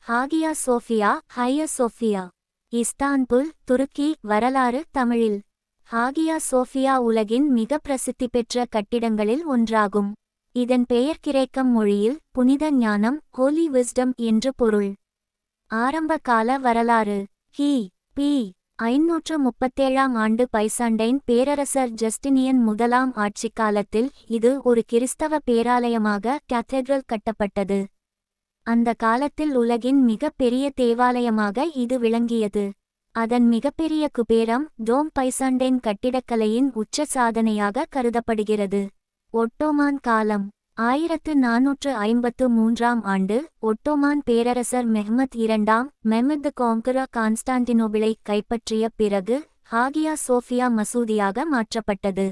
Hagia Sofia, ஹையா Sofia, Istanbul, துருக்கி. வரலாறு தமிழில். ஹாகியா சோஃபியா உலகின் மிக பிரசித்தி பெற்ற கட்டிடங்களில் ஒன்றாகும். இதன் பெயர் கிரேக்கம் மொழியில் புனித ஞானம், ஹோலி விஸ்டம் என்று பொருள். ஆரம்ப கால வரலாறு. கி.பி. 537ஆம் ஆண்டு பைசாண்டைன் பேரரசர் ஜஸ்டினியன் முதலாம் ஆட்சிக் காலத்தில் இது ஒரு கிறிஸ்தவ பேராலயமாக கேத்தட்ரல் கட்டப்பட்டது. அந்த காலத்தில் உலகின் மிக பெரிய தேவாலயமாக இது விளங்கியது. அதன் மிகப்பெரிய குபேரம் டோம் பைசாண்டைன் கட்டிடக்கலையின் உச்ச சாதனையாக கருதப்படுகிறது. ஒட்டோமான் காலம். 1453ஆம் ஆண்டு ஒட்டோமான் பேரரசர் மெஹ்மத் இரண்டாம் மெஹ்மத் தி கான்கரர் கான்ஸ்டான்டினோபிளை கைப்பற்றிய பிறகு ஹாகியா சோஃபியா மசூதியாக மாற்றப்பட்டது.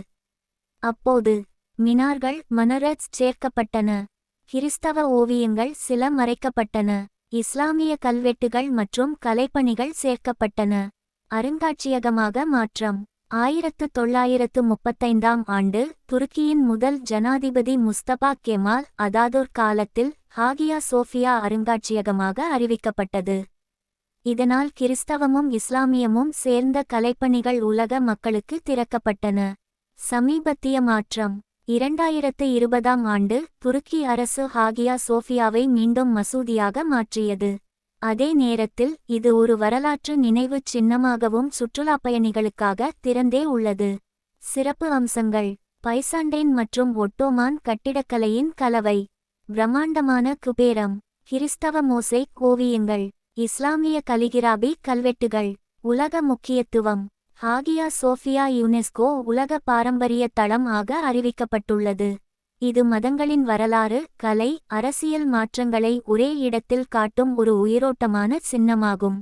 அப்போது மினார்கள், மனரட்ஸ் சேர்க்கப்பட்டன. கிறிஸ்தவ ஓவியங்கள் சில மறைக்கப்பட்டன. இஸ்லாமிய கல்வெட்டுகள் மற்றும் கலைப்பணிகள் சேர்க்கப்பட்டன. அருங்காட்சியகமாக மாற்றம். 1935ஆம் ஆண்டு துருக்கியின் முதல் ஜனாதிபதி முஸ்தபா கெமால் அதாதுர் காலத்தில் ஹாகியா சோஃபியா அருங்காட்சியகமாக அறிவிக்கப்பட்டது. இதனால் கிறிஸ்தவமும் இஸ்லாமியமும் சேர்ந்த கலைப்பணிகள் உலக மக்களுக்கு திறக்கப்பட்டன. சமீபத்திய மாற்றம். 2020ஆம் ஆண்டு துருக்கி அரசு ஹாகியா சோஃபியாவை மீண்டும் மசூதியாக மாற்றியது. அதே நேரத்தில் இது ஒரு வரலாற்று நினைவுச் சின்னமாகவும் சுற்றுலாப் பயணிகளுக்காக திறந்தே உள்ளது. சிறப்பு அம்சங்கள். பைசாண்டைன் மற்றும் ஒட்டோமான் கட்டிடக்கலையின் கலவை. பிரம்மாண்டமான குபேரம். கிறிஸ்தவ மோசைக் ஓவியங்கள். இஸ்லாமிய கலிகிராபி கல்வெட்டுகள். உலக முக்கியத்துவம். ஹாகியா சோஃபியா யுனெஸ்கோ உலக பாரம்பரிய தளம் ஆக அறிவிக்கப்பட்டுள்ளது. இது மதங்களின் வரலாறு, கலை, அரசியல் மாற்றங்களை ஒரே இடத்தில் காட்டும் ஒரு உயிரோட்டமான சின்னமாகும்.